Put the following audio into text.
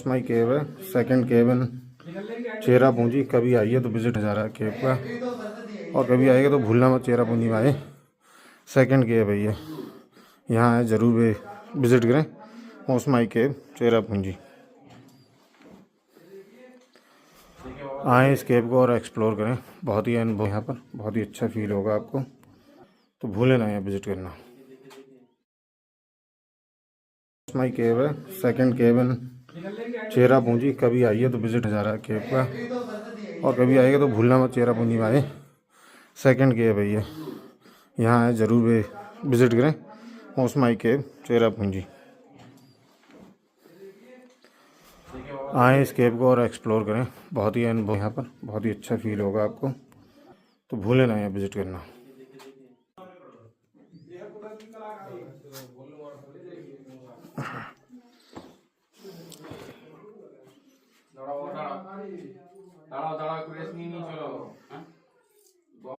ओस्माई केव है, सेकंड केव इन चेरापूंजी। कभी आइए तो विजिट जा रहा है केव का, और कभी आइएगा तो भूलना मत चेरापूंजी में आए। सेकंड केव है ये, यहाँ आए ज़रूर विजिट करें ओस्माई केव चेरापूंजी। आए इस केव को और एक्सप्लोर करें, बहुत ही अनुभव यहाँ पर, बहुत ही अच्छा फील होगा आपको, तो भूलें ना यहाँ विजिट करना। ओस्माई केव है, सेकंड केव इन चेरापूंजी। कभी आइए तो विजिट जा रहा है केव का, और कभी आइएगा तो भूलना मत चेरापूंजी में आए। सेकंड केव है ये, यहाँ आए ज़रूर विजिट करें ओस्माई केव चेरापूंजी। आए इस केव को और एक्सप्लोर करें, बहुत ही अनुभव यहाँ पर, बहुत ही अच्छा फील होगा आपको, तो भूलें ना यहाँ विजिट करना। দাঁড়াও দাঁড়াও দাঁড়াও একটু রেস্ট নিয়ে চলো।